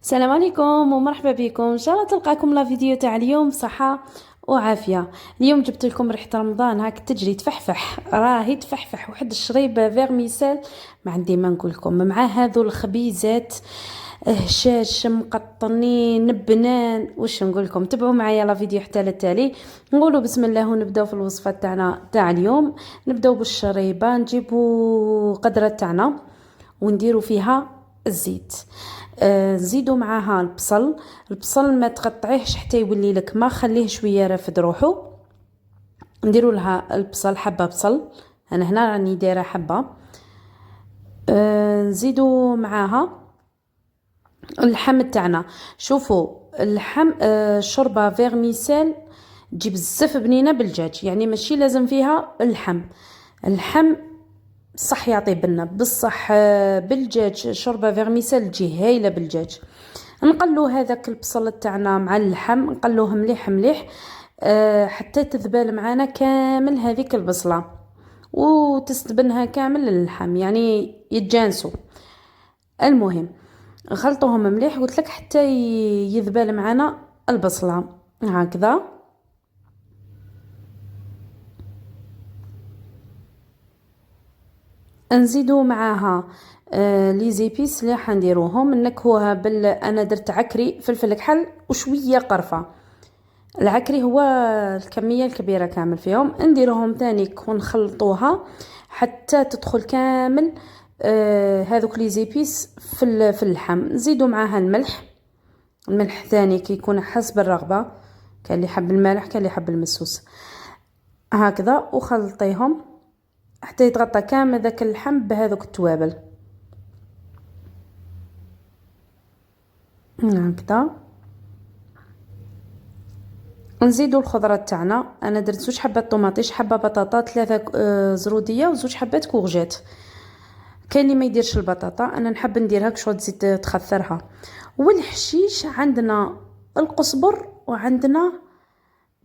السلام عليكم ومرحبا بكم. ان شاء الله تلقاكم لا فيديو تاع اليوم بصحه وعافيه. اليوم جبت لكم ريحه رمضان هاك تجري تفحفح، راهي تفحفح واحد الشريبه فيرميسيل. ما عندي ما نقول لكم مع هذو الخبيزات، هشاش مقطنين بنان. واش نقول لكم؟ تبعوا معايا لا فيديو حتى للتالي. نقولوا بسم الله ونبداو في الوصفه تاعنا تاع اليوم. نبداو بالشريبه، نجيبوا قدره تاعنا ونديروا فيها الزيت. نزيدوا معاها البصل ما تقطعيهش حتى يولي لك ما، خليه شويه رافد روحو. نديروا لها البصل حبه بصل، انا هنا راني دايره حبه. نزيدوا معاها اللحم تاعنا. شوفوا اللحم، شوربه فيرميسيل تجي بزاف بنينه بالدجاج، يعني ماشي لازم فيها اللحم صح يعطي بنا بصح. بالدجاج شوربه فيرميسيل تجي هايله بالدجاج. نقلو هذاك البصل تاعنا مع اللحم، نقلوه مليح مليح حتى تذبل معانا كامل هذيك البصله وتستبنها كامل اللحم، يعني يتجانسوا. المهم غلطوهم مليح قلت لك حتى يذبل معانا البصله هكذا. نزيدو معاها لي زيبيس اللي حنديروهم نكهوها انا درت عكري فلفل كحل وشويه قرفه. العكري هو الكميه الكبيره كامل فيهم، نديروهم تاني ونخلطوها حتى تدخل كامل هذوك لي زيبيس في اللحم. نزيدو معاها الملح ثاني كي يكون حسب الرغبه، كان اللي يحب المالح كان اللي يحب المسوس هكذا. وخلطيهم حتى يتغطى كامل ذاك اللحم بهذوك التوابل هكذا. نزيدو الخضرات تاعنا، انا درت 2 حبات طوماطيش، حبه بطاطا، 3 زروديه وزوج حبات كورجيت. كاين اللي ما يديرش البطاطا، انا نحب نديرها كشغل تزيد تخثرها. والحشيش عندنا القزبر وعندنا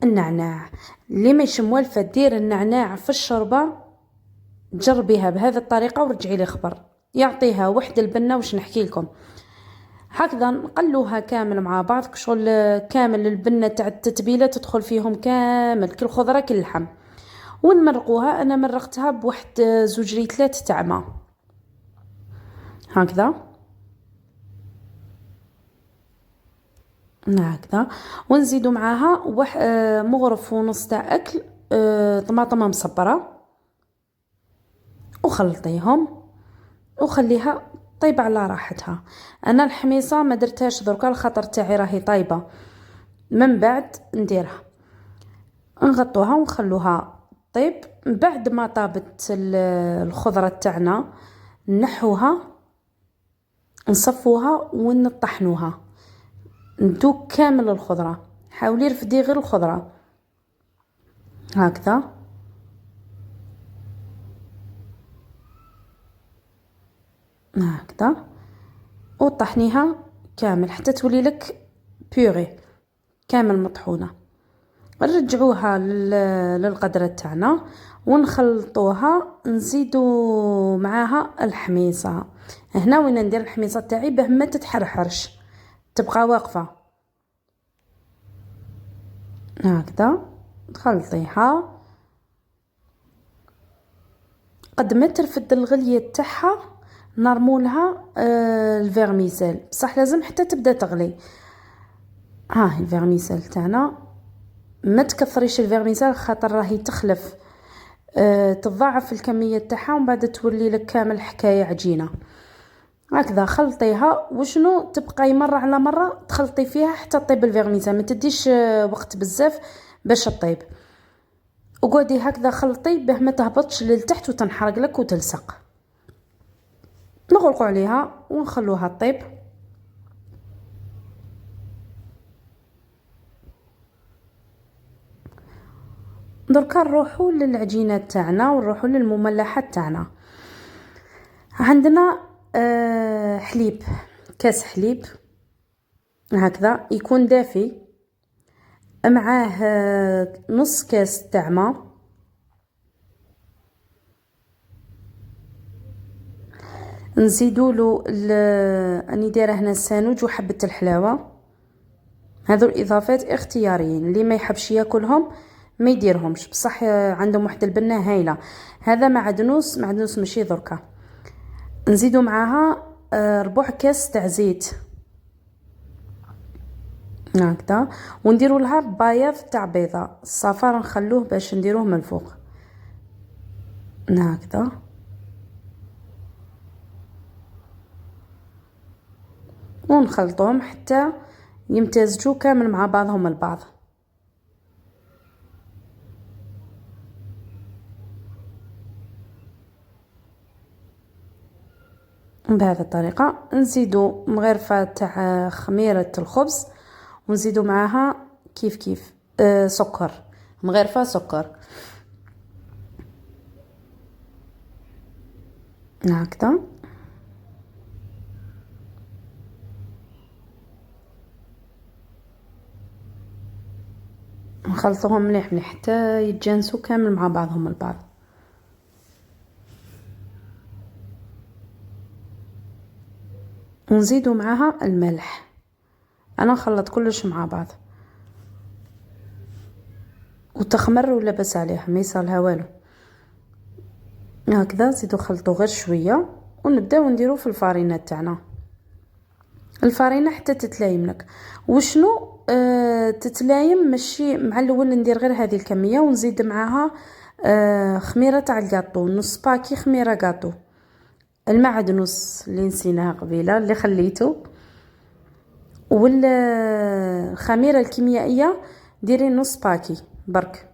النعناع. اللي ما يشم والفه دير النعناع في الشوربه، جربيها بهذه الطريقه ورجعي لي خبر، يعطيها وحده البنه واش نحكي لكم. هكذا نقلوها كامل مع بعض كشغل كامل البنه تاع التتبيله تدخل فيهم كامل كل خضره كل لحم. ونمرقوها، انا مرقتها بواحد 2 ريتلات تاع ماء هكذا هكذا. ونزيدو معاها مغرف ونص تاع اكل طماطم مصبره، وخلطيهم وخليها طيبه على راحتها. انا الحميصه ما درتهاش دركا الخطر تاعي راهي طيبه، من بعد نديرها نغطوها ونخلوها طيب. بعد ما طابت الخضره تاعنا نحوها نصفوها ونطحنوها، ندوق كامل الخضره. حاولي رفدي غير الخضره هكذا هكذا. وطحنيها كامل حتى تولي لك بيوري كامل مطحونه. نرجعوها للقدرة تاعنا ونخلطوها. نزيدو معاها الحميصة، هنا وين ندير الحميصة تاعي باه ما تتحرحرش تبقى واقفة هكذا. تخلطيها قد ما ترفد الغلية تاعها نرمولها الفيرميسيل، بصح لازم حتى تبدا تغلي. ها الفيرميسيل تاعنا ما تكثريش الفيرميسيل خاطر راهي تخلف، تضاعف الكمية تاعها ومن بعد تولي لك كامل حكاية عجينة هكذا. خلطيها وشنو تبقاي مرة على مرة تخلطي فيها حتى طيب الفيرميسيل، ما تديش وقت بزاف باش تطيب. وقعدي هكذا خلطي باه ما تهبطش للتحت وتنحرق لك وتلصق. نغلقوا عليها ونخلوها طيب. دركا نروحوا للعجينات تاعنا ونروحوا للمملحات تاعنا. عندنا حليب، كاس حليب هكذا يكون دافي، معاه نص كاس تاع نزيدوا له اني دايره هنا السانوج وحبه الحلاوه. هذو الاضافات اختياريين، اللي ما يحبش ياكلهم ما يديرهمش، بصح عندهم واحد البنه هايله. هذا معدنوس ماشي دركا. نزيدوا معاها ربع كاس تاع زيت هكذا، ونديروا لها بياض تاع بيضه. الصفار نخلوه باش نديروه من الفوق هكذا. ونخلطهم حتى يمتزجوا كامل مع بعضهم البعض. بهذه الطريقه. نزيدوا مغرفه تاع خميره الخبز، ونزيدوا معاها كيف سكر، مغرفه سكر هكذا. نخلطوهم مليح مليح حتى يتجانسوا كامل مع بعضهم البعض. ونزيدوا معاها الملح. انا نخلط كلش مع بعض وتخمر ولا بس عليها ما يصالها والو هكذا. زيدوا خلطوا غير شويه ونبداو نديرو في الفارينه تاعنا. الفارينه حتى تتلايم لك. وشنو تتلايم ماشي مع الاول. ندير غير هذه الكميه ونزيد معاها خميره تاع الكاطو، نص باكي خميره كاطو. المعدنوس اللي نسيناها قبيله اللي خليته، والخميره الكيميائيه ديري نص باكي برك،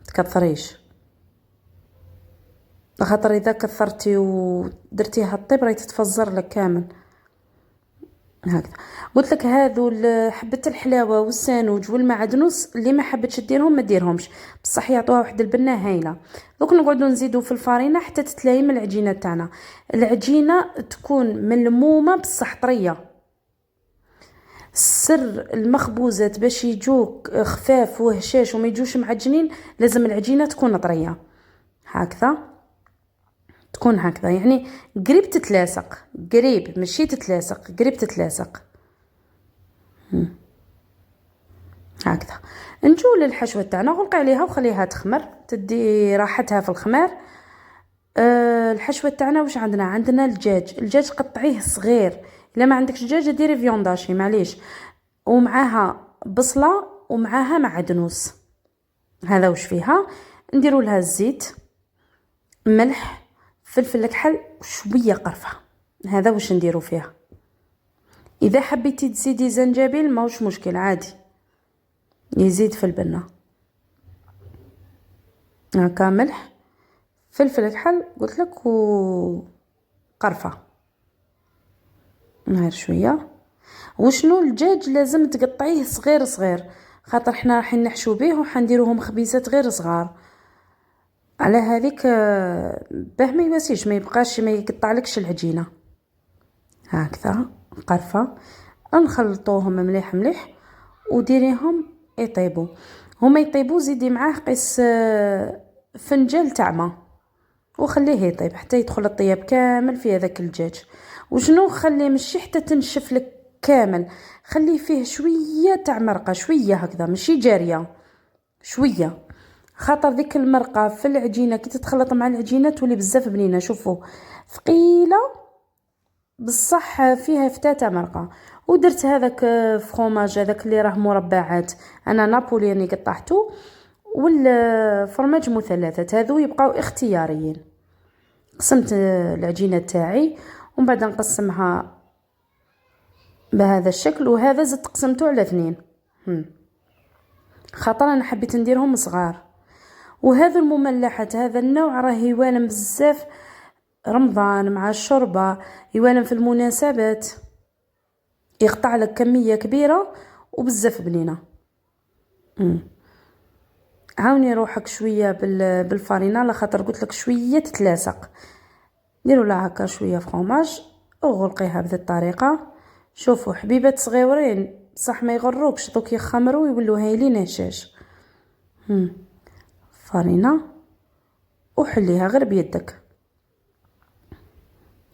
تكثريش، خاطر اذا كثرتي ودرتيها الطيب راهي تتفزر لك كامل هكذا. قلت لك هذو حبه الحلاوه والسانوج والمعدنوس اللي ما حبتش ديرهم ما ديرهمش، بصح يعطوها واحد البنه هايله. دوك نقعدوا نزيدوا في الفارينه حتى تتلايم العجينه تاعنا. العجينه تكون ملمومه بصح طريه. سر المخبوزات باش يجوك خفاف وهشاش وما يجوش معجنين لازم العجينه تكون طريه هكذا، تكون هكذا يعني قريب تتلاصق، قريب ماشي تتلاصق، قريب تتلاصق هكذا. نجو للحشوه تاعنا، غلقي عليها وخليها تخمر تدي راحتها في الخمار. الحشوه تاعنا واش عندنا الدجاج قطعيه صغير. الا ما عندكش دجاج ديري فيونداشي معليش، ومعاها بصله ومعاها معدنوس. هذا واش فيها. نديروا لها الزيت، ملح، فلفل الكحل وشويه قرفه. هذا واش نديروا فيها. اذا حبيتي تزيدي زنجبيل ماهوش مشكل عادي، يزيد في البنه هكا. ملح، فلفل الكحل قلت لك، وقرفه غير شويه. وشنو الدجاج لازم تقطعيه صغير صغير، خاطر حنا راح نحشو به وحنديروهم خبيزات غير صغار. على هذيك باه ما يواسيش، ما يبقاش ما يقطعلكش العجينه هكذا. قرفه نخلطوهم مليح مليح وديريهم يطيبوا. هما يطيبوا زيدي معاه قيس فنجان تاع ما وخليه يطيب حتى يدخل الطياب كامل في هذاك الدجاج. وشنو خليه ماشي حتى تنشف لك كامل، خليه فيه شويه تاع مرقه، شويه هكذا ماشي جاريه، شويه، خاطر ذيك المرقه في العجينه كي تتخلط مع العجينه تولي بزاف بنينه. شوفوا ثقيله بصح فيها فتاة مرقه. ودرت هذاك فخوماج هذاك اللي راه مربعات، انا نابولياني قطعته، والفرماج مثلثات هذو يبقاو اختياريين. قسمت العجينه تاعي ومن بعد نقسمها بهذا الشكل، وهذا زدت قسمته على 2 خاطر انا حبيت نديرهم صغار. وهذا المملحات هذا النوع راه يوالم بزاف رمضان مع الشوربه، يوالم في المناسبات، يقطع لك كميه كبيره وبزاف بنينه. عاوني روحك شويه بالفارينه لخاطر قلت لك شويه تتلاصق. ديروا لها هكا شويه فرomاج وغلقيها بهذه الطريقه. شوفوا حبيبات صغيورين صح ما يغروكش، دوك يخمروا ويولوا هايلين هشاش. فارينه وحليها غير بيدك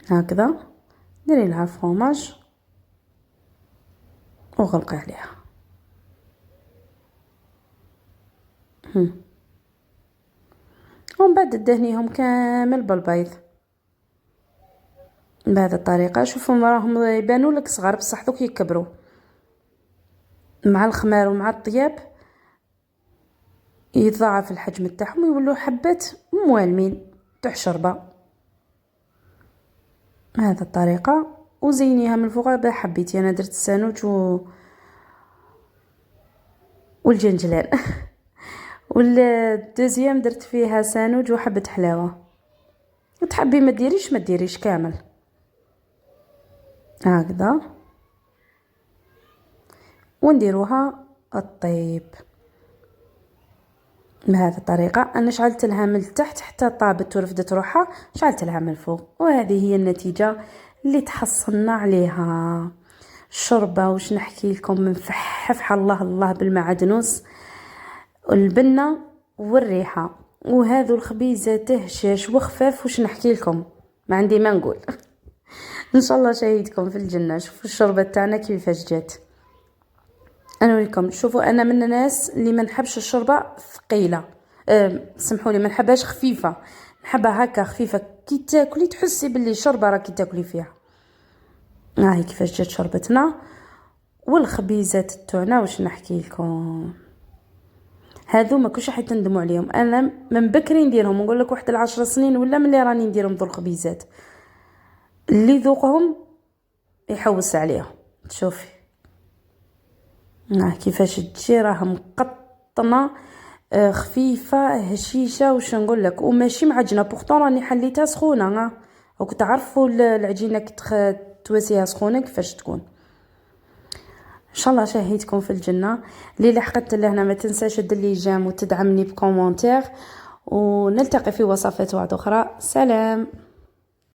هكذا. ديري لها الفرomاج وغلقي عليها. ومن بعد دهنيهم كامل بالبيض بهذه الطريقه. شوفوا راهم يبانوا لك صغار بصح دوك يكبروا مع الخمار ومع الطياب، يتضاعف الحجم تاعهم يولوا حبات موالمين تاع شربه بهذه الطريقه. وزينيها من الفوق بها حبيتي. انا درت السانوج والجنجلان والدوزيام درت فيها سانوج وحبه حلاوه. وتحبي ما ديريش كامل هكذا. ونديروها الطيب بهذه الطريقه. انا شعلت لها من التحت حتى طابت ورفدت روحها، شعلت لها من الفوق. وهذه هي النتيجه اللي تحصلنا عليها. الشوربه واش نحكي لكم من فحفح الله الله بالمعدنوس والبنه والريحه. وهذو الخبيزات هشاش وخفاف واش نحكي لكم، ما عندي ما نقول. ان شاء الله شاهدكم في الجنه. شوفوا الشوربه تاعنا كيفاش جات. انا نوريكم. شوفوا انا من الناس اللي ما نحبش الشوربه ثقيله، سمحوا لي، ما نحبهاش خفيفه، نحبها هكا خفيفه كي تاكلي تحسي باللي الشوربه راكي تاكلي فيها. هاي كيفاش جات شربتنا. والخبيزات تاعنا واش نحكي لكم، هذو ما كلش حتى تندموا عليهم. انا من بكري نديرهم، نقول لك واحد 10 سنين ولا ملي راني نديرهم ذو الخبيزات. اللي ذوقهم يحوس عليهم. شوفي كيفاش تجي، راها مقطنه خفيفه هشيشه واش نقول لك، وماشي معجنه. بورطون راني حليتها سخونه. راكم تعرفوا العجينه كي تواسيها سخونه كيفاش تكون. ان شاء الله شاهدكم في الجنه. اللي لحقت لهنا ما تنساش دير لي جيم وتدعمني بكومونتير، ونلتقي في وصفات واحده اخرى. سلام.